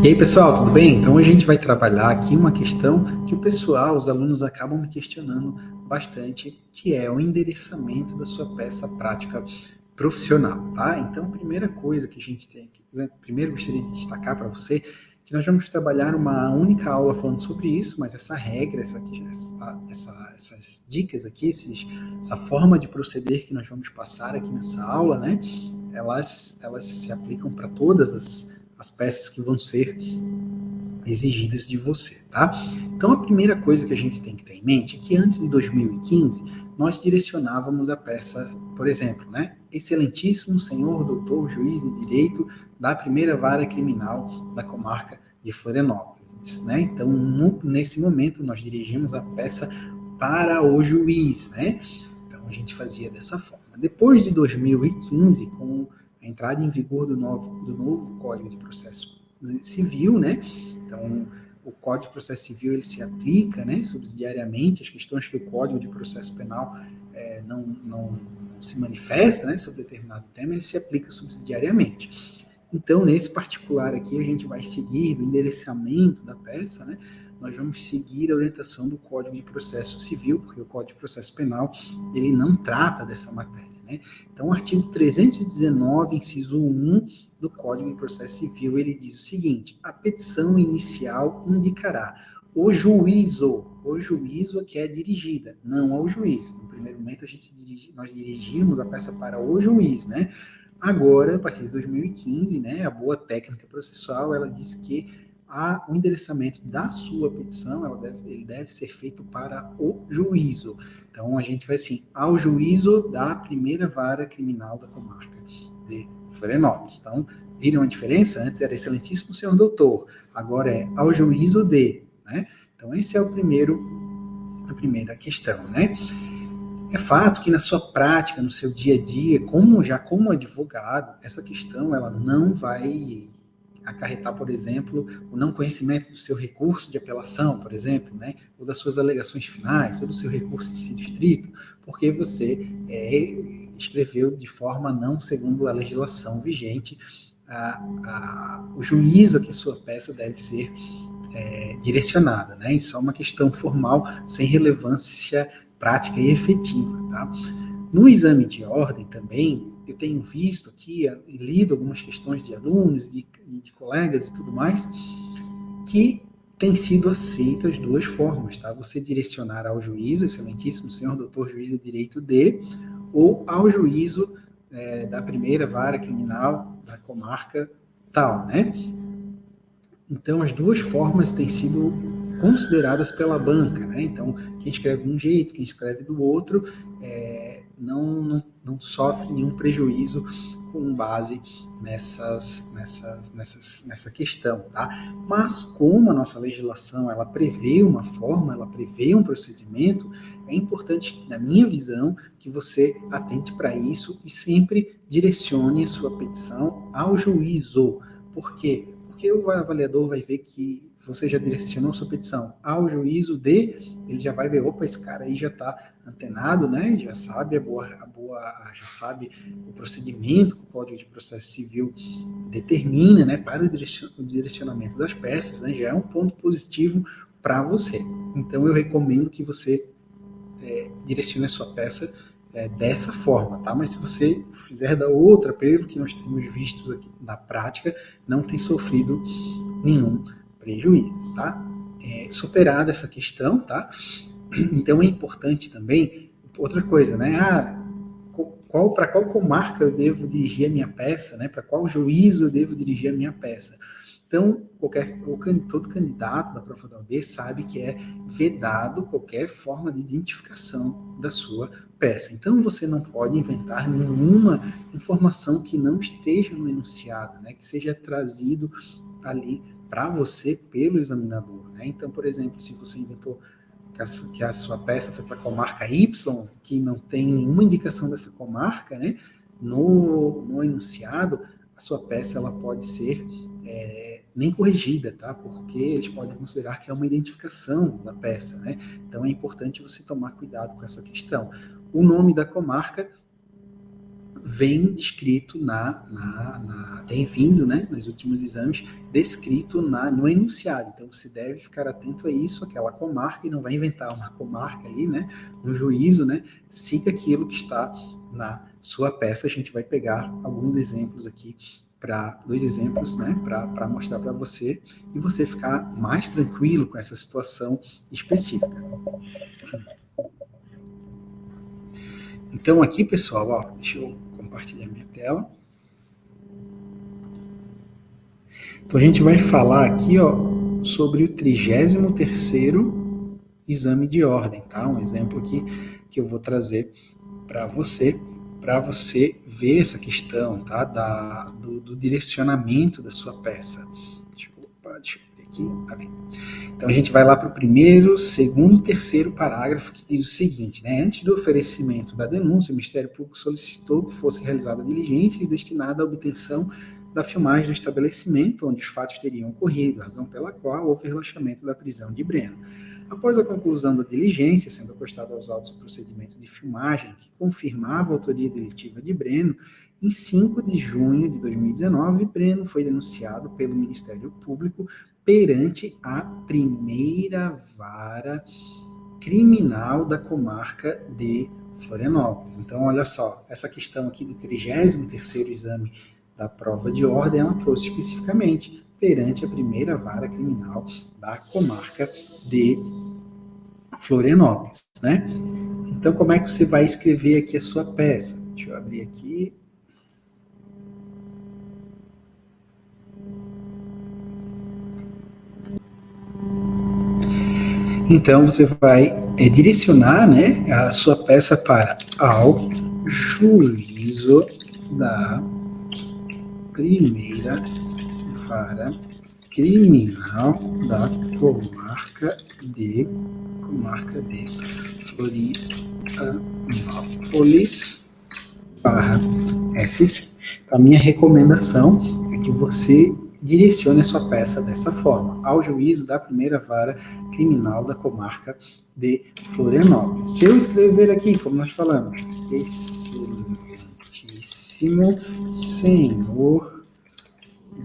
E aí, pessoal, tudo bem? Então, hoje a gente vai trabalhar aqui uma questão que o pessoal, os alunos acabam me questionando bastante, que é o endereçamento da sua peça prática profissional, tá? Então, a primeira coisa que a gente tem aqui, primeiro gostaria de destacar para você que nós vamos trabalhar uma única aula falando sobre isso, mas essa regra, essas dicas aqui, essa forma de proceder que nós vamos passar aqui nessa aula, né? Elas se aplicam para todas as peças que vão ser exigidas de você, tá? Então, a primeira coisa que a gente tem que ter em mente é que antes de 2015, nós direcionávamos a peça, por exemplo, né? Excelentíssimo senhor doutor juiz de direito da primeira vara criminal da comarca de Florianópolis, né? Então, nesse momento, nós dirigimos a peça para o juiz, né? Então, a gente fazia dessa forma. Depois de 2015, com a entrada em vigor do novo Código de Processo Civil, né? Então, o Código de Processo Civil ele se aplica, né, subsidiariamente, as questões que o Código de Processo Penal não se manifesta, né, sobre determinado tema, ele se aplica subsidiariamente. Então, nesse particular aqui, a gente vai seguir do endereçamento da peça, né, nós vamos seguir a orientação do Código de Processo Civil, porque o Código de Processo Penal, ele não trata dessa matéria, né? Então, o artigo 319, inciso 1 do Código de Processo Civil, ele diz o seguinte: a petição inicial indicará o juízo que é dirigida, não ao juiz. No primeiro momento, nós dirigimos a peça para o juiz, né? Agora, a partir de 2015, né, a boa técnica processual, ela diz que o endereçamento da sua petição, ele deve ser feito para o juízo. Então, a gente vai assim, ao juízo da primeira vara criminal da comarca de Florianópolis. Então, viram a diferença? Antes era excelentíssimo senhor doutor, agora é ao juízo de, né? Então, esse é a primeira questão, né? É fato que na sua prática, no seu dia a dia, como advogado, essa questão ela não vai acarretar, por exemplo, o não conhecimento do seu recurso de apelação, por exemplo, né, ou das suas alegações finais, ou do seu recurso em si distrito, porque você escreveu de forma não segundo a legislação vigente o juízo a que sua peça deve ser direcionada, né? Isso é uma questão formal sem relevância prática e efetiva, tá? No exame de ordem também, eu tenho visto aqui e lido algumas questões de alunos, de colegas e tudo mais, que tem sido aceito as duas formas, tá? Você direcionar ao juízo, excelentíssimo senhor doutor juiz de direito de, ou ao juízo da primeira vara criminal da comarca tal, né? Então, as duas formas têm sido consideradas pela banca, né? Então, quem escreve de um jeito, quem escreve do outro, não sofre nenhum prejuízo com base nessa questão, tá? Mas como a nossa legislação ela prevê uma forma, ela prevê um procedimento, é importante, na minha visão, que você atente para isso e sempre direcione a sua petição ao juízo. Por quê? Porque o avaliador vai ver que você já direcionou sua petição ao juízo de, ele já vai ver, opa, esse cara aí já está antenado, né? Já sabe já sabe o procedimento que o Código de Processo Civil determina, né, para o direcionamento das peças, né? Já é um ponto positivo para você. Então eu recomendo que você direcione a sua peça dessa forma, tá? Mas se você fizer da outra, pelo que nós temos visto aqui na prática, não tem sofrido nenhum prejuízo, tá? Superada essa questão, tá? Então é importante também outra coisa, né? Para qual comarca eu devo dirigir a minha peça, né? Para qual juízo eu devo dirigir a minha peça? Então, todo candidato da prova da OAB sabe que é vedado qualquer forma de identificação da sua peça. Então, você não pode inventar nenhuma informação que não esteja no enunciado, né? Que seja trazido ali para você pelo examinador, né? Então, por exemplo, se você inventou que a sua peça foi para a comarca Y, que não tem nenhuma indicação dessa comarca, né? No enunciado, a sua peça ela pode ser nem corrigida, tá? Porque eles podem considerar que é uma identificação da peça, né? Então é importante você tomar cuidado com essa questão. O nome da comarca vem descrito tem vindo, né, nos últimos exames, descrito no enunciado. Então, você deve ficar atento a isso, aquela comarca, e não vai inventar uma comarca ali, né, um juízo, né, siga aquilo que está na sua peça. A gente vai pegar alguns exemplos aqui, dois exemplos, né, para mostrar para você, e você ficar mais tranquilo com essa situação específica. Então, aqui, pessoal, ó, deixa eu compartilhar minha tela. Então, a gente vai falar aqui, ó, sobre o 33º exame de ordem, tá? Um exemplo aqui que eu vou trazer para você ver essa questão, tá? Do direcionamento da sua peça. Deixa eu ver aqui. Então, a gente vai lá para o primeiro, segundo, terceiro parágrafo, que diz o seguinte, né? Antes do oferecimento da denúncia, o Ministério Público solicitou que fosse realizada diligências destinadas à obtenção da filmagem do estabelecimento onde os fatos teriam ocorrido, razão pela qual houve relaxamento da prisão de Breno. Após a conclusão da diligência, sendo acostado aos autos o procedimento de filmagem que confirmava a autoria delitiva de Breno, em 5 de junho de 2019, Breno foi denunciado pelo Ministério Público perante a primeira vara criminal da comarca de Florianópolis. Então, olha só, essa questão aqui do 33º exame da prova de ordem, ela trouxe especificamente perante a primeira vara criminal da comarca de Florianópolis, né? Então, como é que você vai escrever aqui a sua peça? Deixa eu abrir aqui. Então, você vai direcionar, né, a sua peça para ao juízo da primeira vara criminal da comarca de Florianópolis /SC. A minha recomendação é que você direcione a sua peça dessa forma, ao juízo da primeira vara criminal da comarca de Florianópolis. Se eu escrever aqui, como nós falamos, excelentíssimo senhor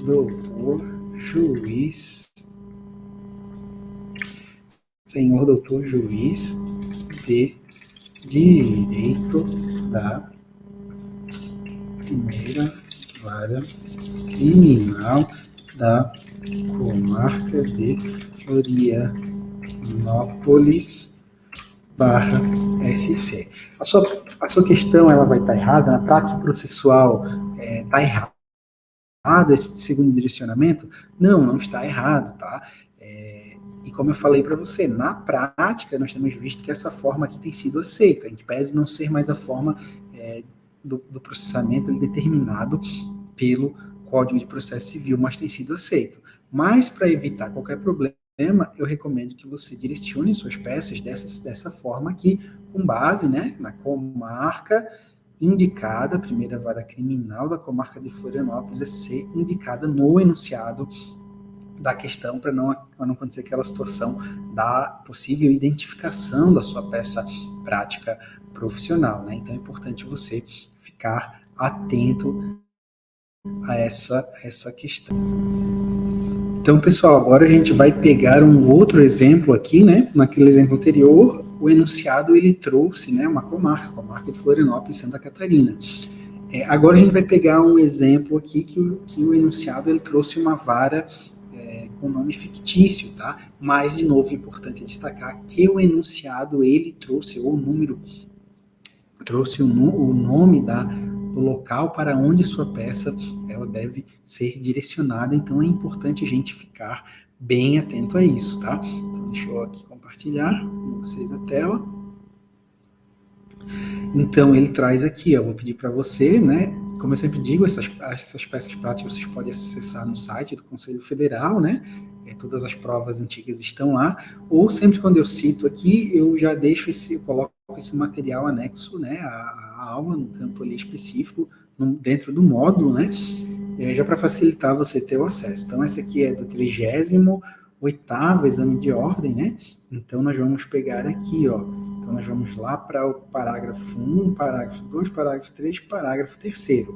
doutor juiz de direito da primeira vara criminal da comarca de Florianópolis /SC. A sua questão, ela vai estar errada, na prática processual está errado esse segundo direcionamento? Não está errado, tá? E como eu falei para você, na prática nós temos visto que essa forma aqui tem sido aceita, em que pese não ser mais a forma do processamento determinado pelo Código de Processo Civil, mas tem sido aceito. Mas, para evitar qualquer problema, eu recomendo que você direcione suas peças dessa forma aqui, com base, né, na comarca indicada, a primeira vara criminal da comarca de Florianópolis, ser indicada no enunciado da questão, para não acontecer aquela situação da possível identificação da sua peça prática profissional, né? Então é importante você ficar atento a essa questão. Então, pessoal, agora a gente vai pegar um outro exemplo aqui, né? Naquele exemplo anterior, o enunciado ele trouxe, né, uma comarca de Florianópolis, Santa Catarina. Agora a gente vai pegar um exemplo aqui que o enunciado ele trouxe uma vara com nome fictício, tá? Mas, de novo, é importante destacar que o enunciado ele trouxe o número, trouxe o nome do local para onde sua peça ela deve ser direcionada. Então é importante a gente ficar bem atento a isso, tá? Então, deixa eu aqui compartilhar com vocês a tela. Então ele traz aqui, eu vou pedir para você, né? Como eu sempre digo, essas peças práticas vocês podem acessar no site do Conselho Federal, né? Todas as provas antigas estão lá. Ou sempre quando eu cito aqui, eu já deixo eu coloco esse material anexo, né? A aula no campo ali específico, dentro do módulo, né? Já para facilitar você ter o acesso. Então essa aqui é do 38º exame de ordem, né? Então nós vamos pegar aqui, ó. Então, nós vamos lá para o parágrafo 1, parágrafo 2, parágrafo 3, parágrafo 3º.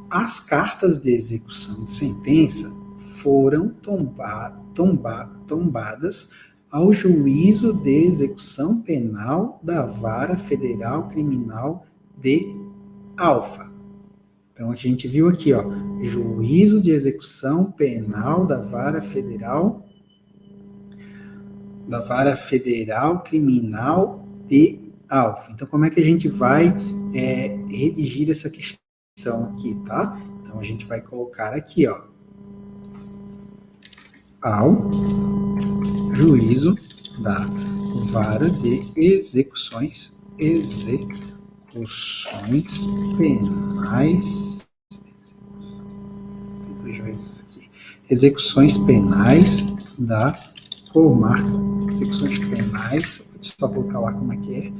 As cartas de execução de sentença foram tombadas ao juízo de execução penal da Vara Federal Criminal de Alfa. Então, a gente viu aqui, juízo de execução penal da Vara Federal Criminal de Alfa. Então, como é que a gente vai redigir essa questão aqui, tá? Então, a gente vai colocar aqui, ao juízo da Vara de Execuções penais. Tem 2 vezes aqui. Execuções penais da comarca. Execuções penais. Deixa eu só voltar lá como é que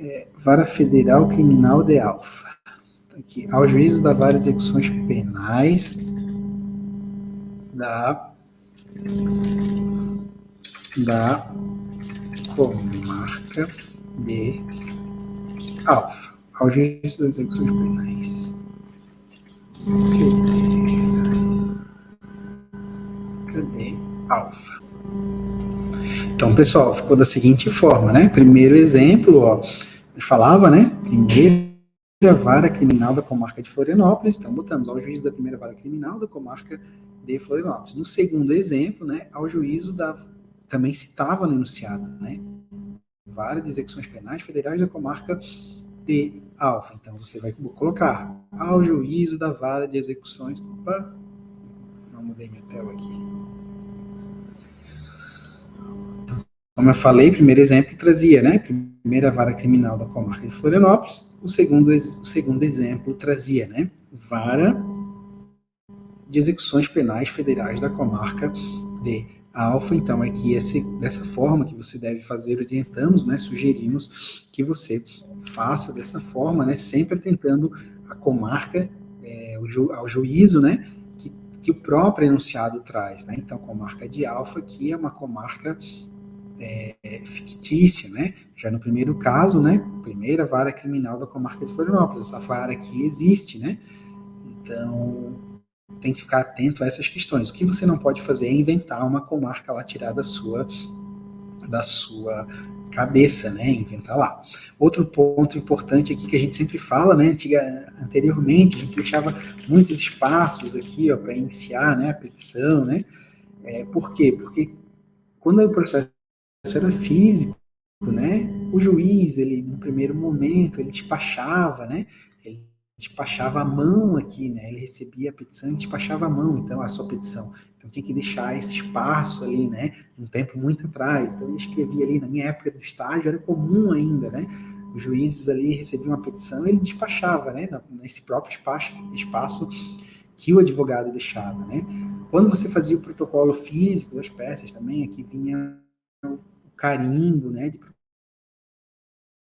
é. Vara Federal Criminal de Alfa. Aqui, ao juízo da Vara de Execuções Penais da comarca de Alfa. Ao juízo das execuções penais de Alfa. Então, pessoal, ficou da seguinte forma, né? Primeiro exemplo, falava, né? Primeira Vara Criminal da Comarca de Florianópolis. Então, botamos ao juízo da primeira Vara Criminal da Comarca de Florianópolis. No segundo exemplo, né? Ao juízo da... Também citava no enunciado, né? Vara de Execuções Penais Federais da Comarca de Alfa. Então, você vai colocar ao juízo da Vara de Execuções... Opa! Não mudei minha tela aqui. Como eu falei, primeiro exemplo trazia, né? Primeira Vara Criminal da Comarca de Florianópolis. O segundo exemplo trazia, né? Vara de Execuções Penais Federais da Comarca de Alfa. Então, é que dessa forma que você deve fazer, orientamos, né? Sugerimos que você faça dessa forma, né? Sempre tentando a comarca, ao juízo, né? Que o próprio enunciado traz, né? Então, a comarca de Alfa aqui é uma comarca fictícia, né? Já no primeiro caso, né? Primeira Vara Criminal da Comarca de Florianópolis. Essa vara aqui existe, né? Então, tem que ficar atento a essas questões. O que você não pode fazer é inventar uma comarca lá tirada da sua cabeça, né? Inventar lá. Outro ponto importante aqui que a gente sempre fala, né? Anteriormente, a gente deixava muitos espaços aqui, para iniciar, né? A petição, né? Por quê? Porque quando o processo era físico, né? O juiz, ele, no primeiro momento, ele despachava, né? Ele despachava a mão aqui, né? Ele recebia a petição e despachava a mão, então, a sua petição. Então, tinha que deixar esse espaço ali, né? Um tempo muito atrás. Então, ele escrevia ali, na minha época do estágio, era comum ainda, né? Os juízes ali recebiam uma petição e ele despachava, né? Nesse próprio espaço que o advogado deixava, né? Quando você fazia o protocolo físico das peças também, aqui vinha o carimbo, né, de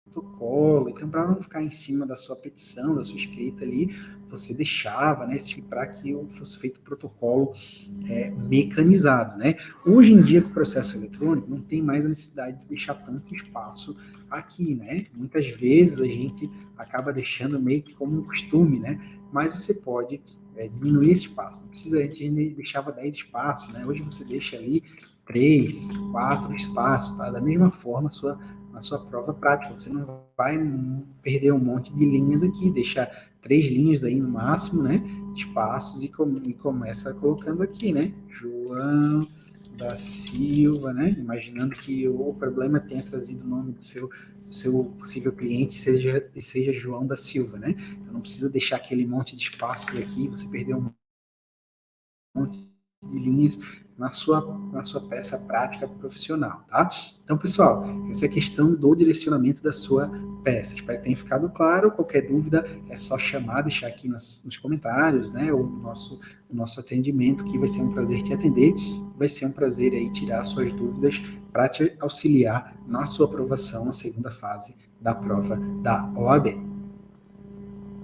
protocolo. Então, para não ficar em cima da sua petição, da sua escrita ali, você deixava, né, para que fosse feito o protocolo mecanizado, né. Hoje em dia, com o processo eletrônico, não tem mais a necessidade de deixar tanto espaço aqui, né. Muitas vezes a gente acaba deixando meio que como um costume, né, mas você pode diminuir esse espaço. Não precisa, a gente deixava 10 espaços, né, hoje você deixa ali 3, 4 espaços, tá? Da mesma forma, na sua prova prática, você não vai perder um monte de linhas aqui, deixa 3 linhas aí no máximo, né? Espaços e começa colocando aqui, né? João da Silva, né? Imaginando que o problema tenha trazido o nome do seu possível cliente seja João da Silva, né? Então não precisa deixar aquele monte de espaços aqui, você perdeu um monte de linhas na sua peça prática profissional, tá? Então, pessoal, essa é a questão do direcionamento da sua peça. Espero que tenha ficado claro. Qualquer dúvida é só chamar, deixar aqui nos comentários, né? Ou no nosso atendimento, que vai ser um prazer te atender. Vai ser um prazer aí tirar suas dúvidas para te auxiliar na sua aprovação na segunda fase da prova da OAB.